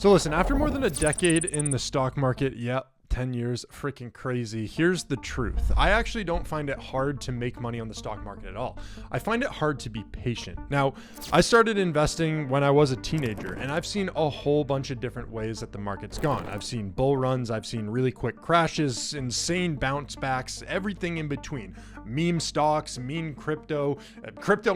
So listen, after more than a decade in the stock market, 10 years, freaking crazy. Here's the truth. I actually don't find it hard to make money on the stock market at all. I find it hard to be patient. Now, I started investing when I was a teenager, and I've seen a whole bunch of different ways that the market's gone. I've seen bull runs, I've seen really quick crashes, insane bounce backs, everything in between. Meme stocks, meme crypto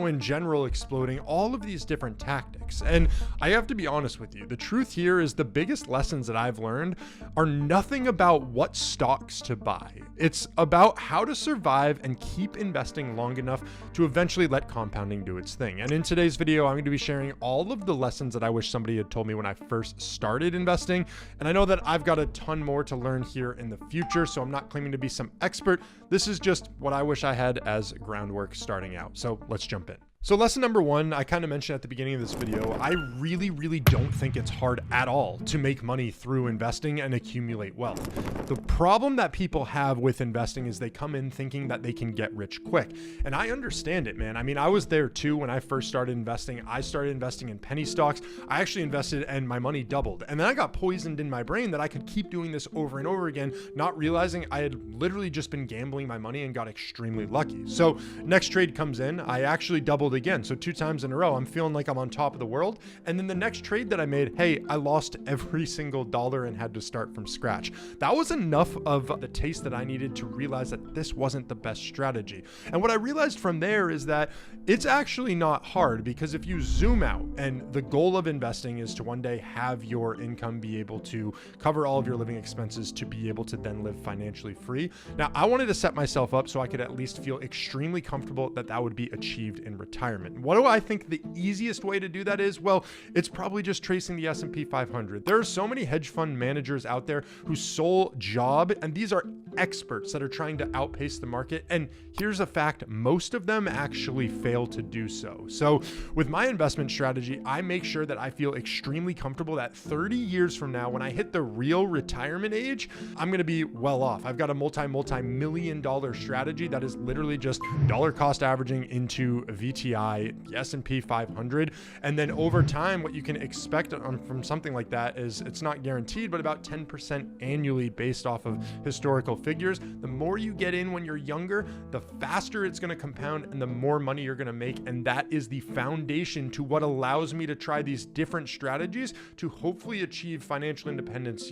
in general exploding, all of these different tactics. And I have to be honest with you, the truth here is the biggest lessons that I've learned are nothing about what stocks to buy. It's about how to survive and keep investing long enough to eventually let compounding do its thing. And in today's video, I'm going to be sharing all of the lessons that I wish somebody had told me when I first started investing. And I know that I've got a ton more to learn here in the future, so I'm not claiming to be some expert. This is just what I wish I had as groundwork starting out. So let's jump in. So lesson number one, I kind of mentioned at the beginning of this video, I really don't think it's hard at all to make money through investing and accumulate wealth. The problem that people have with investing is they come in thinking that they can get rich quick. And I understand it, man. I mean, I was there too when I first started investing. I started investing in penny stocks. I actually invested and my money doubled. And then I got poisoned in my brain that I could keep doing this over and over again, not realizing I had literally just been gambling my money and got extremely lucky. So next trade comes in, I actually doubled again. So 2 times in a row, I'm feeling like I'm on top of the world. And then the next trade that I made, hey, I lost every single dollar and had to start from scratch. That was enough of the taste that I needed to realize that this wasn't the best strategy. And what I realized from there is that it's actually not hard, because if you zoom out, and the goal of investing is to one day have your income be able to cover all of your living expenses to be able to then live financially free. Now, I wanted to set myself up so I could at least feel extremely comfortable that that would be achieved in retirement. What do I think the easiest way to do that is? Well, it's probably just tracing the S&P 500. There are so many hedge fund managers out there whose sole job, and these are experts that are trying to outpace the market. And here's a fact, most of them actually fail to do so. So with my investment strategy, I make sure that I feel extremely comfortable that 30 years from now, when I hit the real retirement age, I'm going to be well off. I've got a multi-million dollar strategy that is literally just dollar cost averaging into VTI, the S&P 500. And then over time, what you can expect from something like that is, it's not guaranteed, but about 10% annually based off of historical figures. The more you get in when you're younger, the faster it's going to compound and the more money you're going to make. And that is the foundation to what allows me to try these different strategies to hopefully achieve financial independence,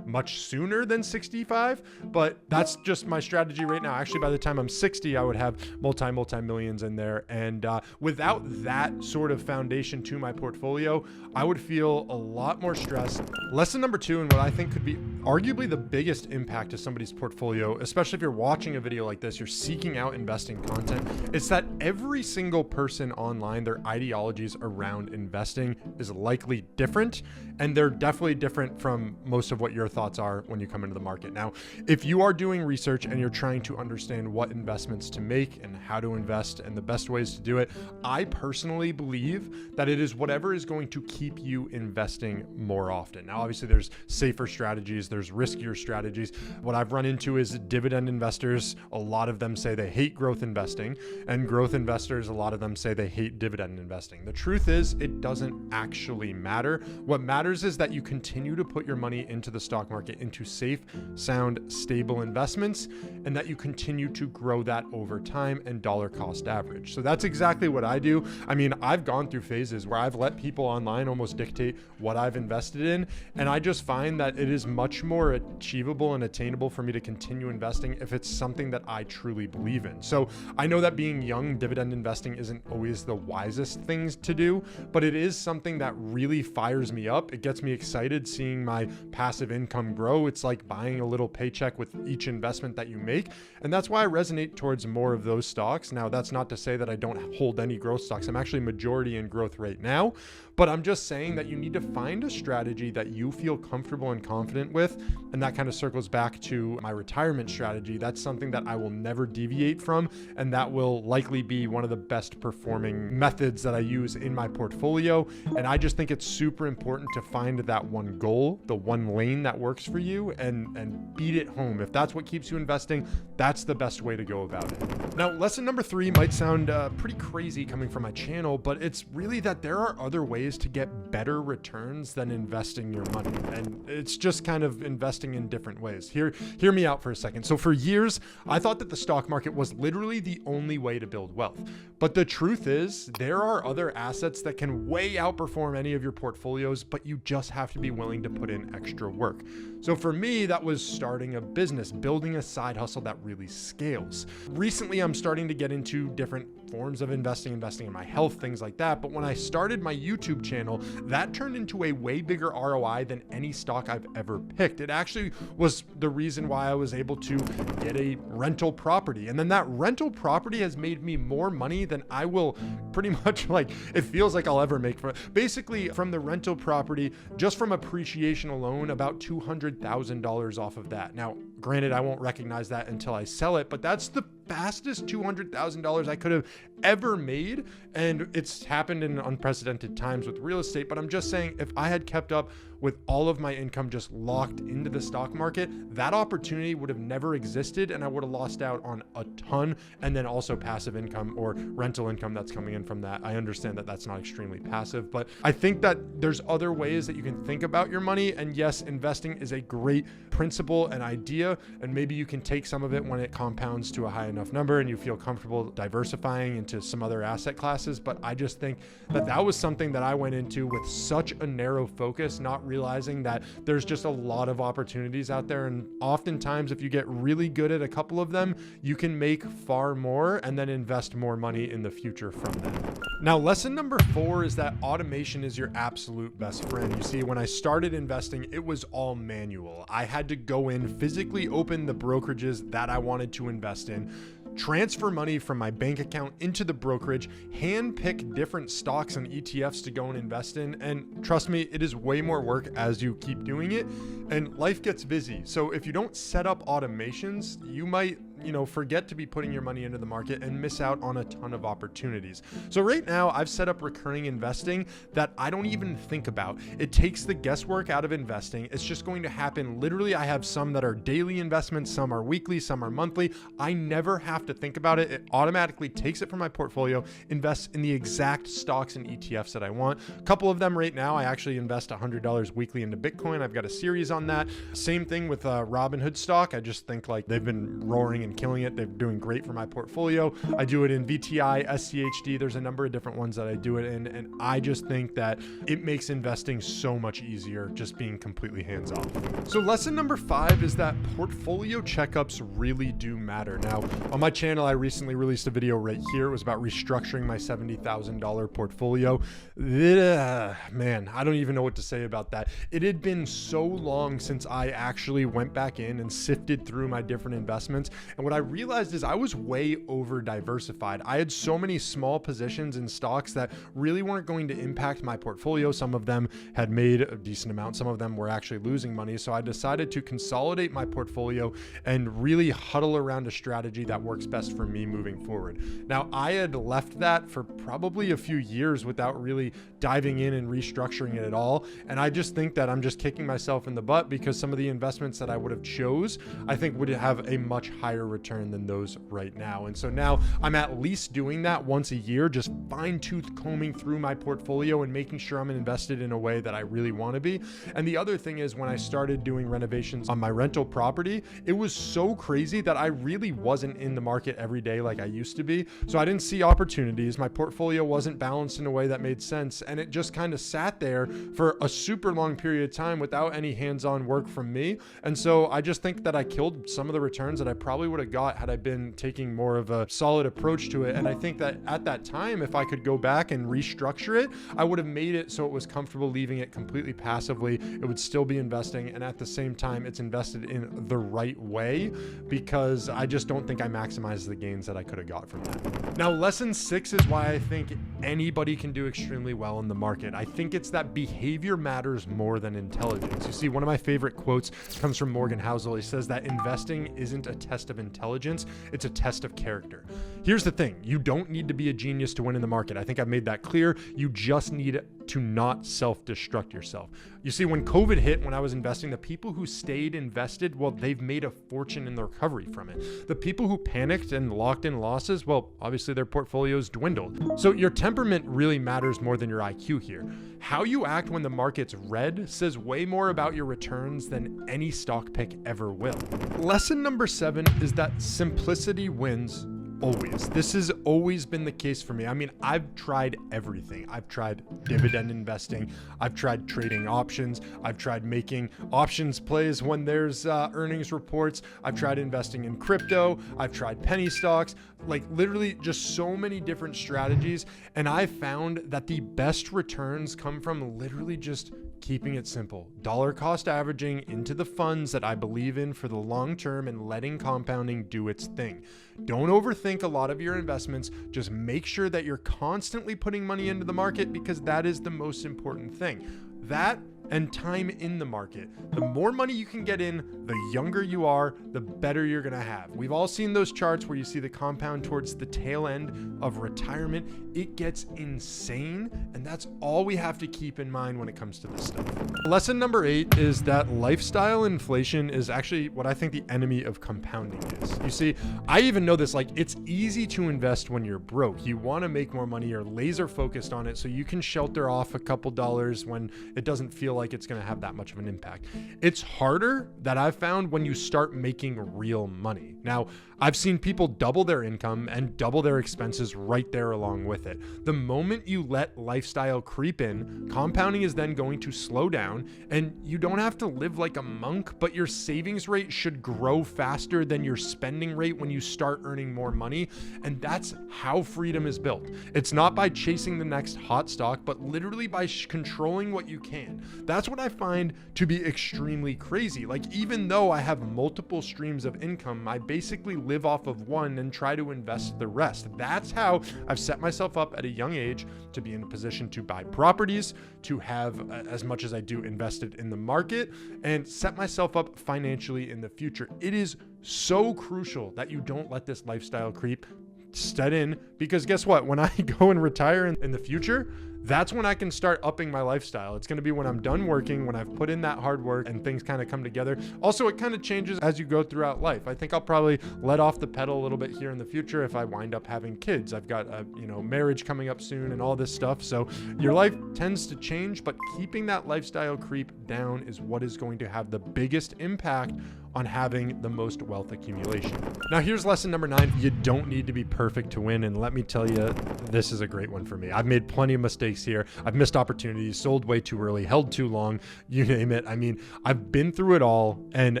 much sooner than 65. But that's just my strategy right now. Actually, by the time I'm 60, I would have multi-millions in there. And without that sort of foundation to my portfolio, I would feel a lot more stressed. Lesson number 2, and what I think could be arguably the biggest impact to somebody's portfolio, especially if you're watching a video like this, you're seeking out investing content, it's that every single person online, their ideologies around investing is likely different. And they're definitely different from most of what your thoughts are when you come into the market. Now, if you are doing research and you're trying to understand what investments to make and how to invest and the best ways to do it, I personally believe that it is whatever is going to keep you investing more often. Now, obviously there's safer strategies, there's riskier strategies. What I've run into is dividend investors. A lot of them say they hate growth investing, and growth investors, a lot of them say they hate dividend investing. The truth is, it doesn't actually matter. What matters is that you continue to put your money into the stock market, into safe, sound, stable investments, and that you continue to grow that over time and dollar cost average. So that's exactly what I do. I mean, I've gone through phases where I've let people online almost dictate what I've invested in, and I just find that it is much more achievable and attainable for me to continue investing if it's something that I truly believe in. So I know that being young, dividend investing isn't always the wisest things to do, but it is something that really fires me up. It gets me excited seeing my passive income grow. It's like buying a little paycheck with each investment that you make. And that's why I resonate towards more of those stocks. Now, that's not to say that I don't hold any growth stocks. I'm actually majority in growth right now, but I'm just saying that you need to find a strategy that you feel comfortable and confident with. And that kind of circles back to my retirement strategy. That's something that I will never deviate from. And that will likely be one of the best performing methods that I use in my portfolio. And I just think it's super important to find that one goal, the one lane that works for you, and beat it home. If that's what keeps you investing, that's the best way to go about it. Now, lesson number 3 might sound pretty crazy coming from my channel, but it's really that there are other ways ways to get better returns than investing your money. And it's just kind of investing in different ways. Hear me out for a second. So for years, I thought that the stock market was literally the only way to build wealth. But the truth is, there are other assets that can way outperform any of your portfolios, but you just have to be willing to put in extra work. So for me, that was starting a business, building a side hustle that really scales. Recently, I'm starting to get into different forms of investing in my health, things like that. But when I started my YouTube channel, that turned into a way bigger ROI than any stock I've ever picked. It actually was the reason why I was able to get a rental property. And then that rental property has made me more money than I will pretty much, like, it feels like I'll ever make from it. Basically, from the rental property, just from appreciation alone, about $200,000 off of that. Now, granted, I won't recognize that until I sell it, but that's the fastest $200,000 I could have ever made. And it's happened in unprecedented times with real estate. But I'm just saying, if I had kept up with all of my income just locked into the stock market, that opportunity would have never existed, and I would have lost out on a ton. And then also passive income or rental income that's coming in from that. I understand that that's not extremely passive, but I think that there's other ways that you can think about your money. And yes, investing is a great principle and idea, and maybe you can take some of it when it compounds to a high enough number and you feel comfortable diversifying into some other asset classes. But I just think that that was something that I went into with such a narrow focus, not realizing that there's just a lot of opportunities out there. And oftentimes, if you get really good at a couple of them, you can make far more and then invest more money in the future from that. Now, lesson number 4 is that automation is your absolute best friend. You see, when I started investing, it was all manual. I had to go in, physically open the brokerages that I wanted to invest in, transfer money from my bank account into the brokerage, hand pick different stocks and ETFs to go and invest in. And trust me, it is way more work as you keep doing it, and life gets busy. So if you don't set up automations, you might forget to be putting your money into the market and miss out on a ton of opportunities. So right now I've set up recurring investing that I don't even think about. It takes the guesswork out of investing. It's just going to happen. Literally, I have some that are daily investments, some are weekly, some are monthly. I never have to think about it. It automatically takes it from my portfolio, invests in the exact stocks and ETFs that I want. A couple of them right now, I actually invest $100 weekly into Bitcoin. I've got a series on that. Same thing with Robinhood stock. I just think like they've been roaring and killing it. They're doing great for my portfolio. I do it in VTI, SCHD. There's a number of different ones that I do it in. And I just think that it makes investing so much easier just being completely hands-off. So lesson number 5 is that portfolio checkups really do matter. Now, on my channel, I recently released a video right here. It was about restructuring my $70,000 portfolio. Man, I don't even know what to say about that. It had been so long since I actually went back in and sifted through my different investments. And what I realized is I was way over diversified. I had so many small positions in stocks that really weren't going to impact my portfolio. Some of them had made a decent amount. Some of them were actually losing money. So I decided to consolidate my portfolio and really huddle around a strategy that works best for me moving forward. Now, I had left that for probably a few years without really diving in and restructuring it at all. And I just think that I'm just kicking myself in the butt because some of the investments that I would have chose, I think would have a much higher return than those right now. And so now I'm at least doing that once a year, just fine-tooth combing through my portfolio and making sure I'm invested in a way that I really want to be. And the other thing is, when I started doing renovations on my rental property, it was so crazy that I really wasn't in the market every day like I used to be. So I didn't see opportunities. My portfolio wasn't balanced in a way that made sense. And it just kind of sat there for a super long period of time without any hands-on work from me. And so I just think that I killed some of the returns that I probably would have got had I been taking more of a solid approach to it. And I think that at that time, if I could go back and restructure it, I would have made it so it was comfortable leaving it completely passively. It would still be investing, and at the same time, it's invested in the right way, because I just don't think I maximized the gains that I could have got from that. Now, lesson 6 is why I think anybody can do extremely well in the market. I think it's that behavior matters more than intelligence. You see, one of my favorite quotes comes from Morgan Housel. He says that investing isn't a test of intelligence, it's a test of character. Here's the thing, you don't need to be a genius to win in the market. I think I've made that clear. You just need to not self-destruct yourself. You see, when COVID hit, when I was investing, the people who stayed invested, well, they've made a fortune in the recovery from it. The people who panicked and locked in losses, well, obviously their portfolios dwindled. So your temperament really matters more than your IQ here. How you act when the market's red says way more about your returns than any stock pick ever will. Lesson number 7 is that simplicity wins always. This has always been the case for me. I mean, I've tried everything. I've tried dividend investing. I've tried trading options. I've tried making options plays when there's earnings reports. I've tried investing in crypto. I've tried penny stocks, like literally just so many different strategies. And I found that the best returns come from literally just keeping it simple, dollar cost averaging into the funds that I believe in for the long term and letting compounding do its thing. Don't overthink a lot of your investments. Just make sure that you're constantly putting money into the market, because that is the most important thing. That and time in the market. The more money you can get in, the younger you are, the better you're gonna have. We've all seen those charts where you see the compound towards the tail end of retirement. It gets insane, and that's all we have to keep in mind when it comes to this stuff. Lesson number 8 is that lifestyle inflation is actually what I think the enemy of compounding is. You see, I even know this, like it's easy to invest when you're broke. You wanna make more money, you're laser focused on it so you can shelter off a couple dollars when it doesn't feel like it's going to have that much of an impact. It's harder, that I've found, when you start making real money. Now, I've seen people double their income and double their expenses right there along with it. The moment you let lifestyle creep in, compounding is then going to slow down, and you don't have to live like a monk, but your savings rate should grow faster than your spending rate when you start earning more money. And that's how freedom is built. It's not by chasing the next hot stock, but literally by controlling what you can. That's what I find to be extremely crazy. Like, even though I have multiple streams of income, I basically live off of one and try to invest the rest. That's how I've set myself up at a young age to be in a position to buy properties, to have as much as I do invested in the market, and set myself up financially in the future. It is so crucial that you don't let this lifestyle creep set in, because guess what? When I go and retire in the future, that's when I can start upping my lifestyle. It's going to be when I'm done working, when I've put in that hard work and things kind of come together. Also, it kind of changes as you go throughout life. I think I'll probably let off the pedal a little bit here in the future if I wind up having kids. I've got a marriage coming up soon and all this stuff. So your life tends to change, but keeping that lifestyle creep down is what is going to have the biggest impact on having the most wealth accumulation. Now, here's lesson number 9. You don't need to be perfect to win. And let me tell you, this is a great one for me. I've made plenty of mistakes here. I've missed opportunities, sold way too early, held too long, you name it. I mean, I've been through it all. And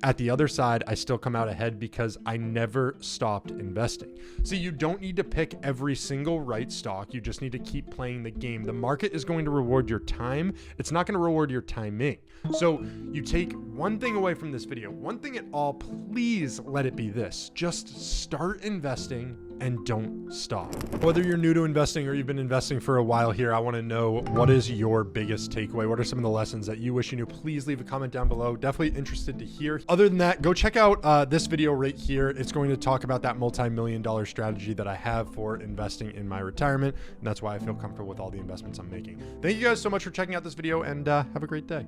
at the other side, I still come out ahead because I never stopped investing. See, you don't need to pick every single right stock. You just need to keep playing the game. The market is going to reward your time. It's not going to reward your timing. So you take one thing away from this video, one thing at all, please let it be this: just start investing and don't stop. Whether you're new to investing or you've been investing for a while here, I want to know, what is your biggest takeaway? What are some of the lessons that you wish you knew? Please leave a comment down below. Definitely interested to hear. Other than that, go check out this video right here. It's going to talk about that multi-million-dollar strategy that I have for investing in my retirement. And that's why I feel comfortable with all the investments I'm making. Thank you guys so much for checking out this video, and have a great day.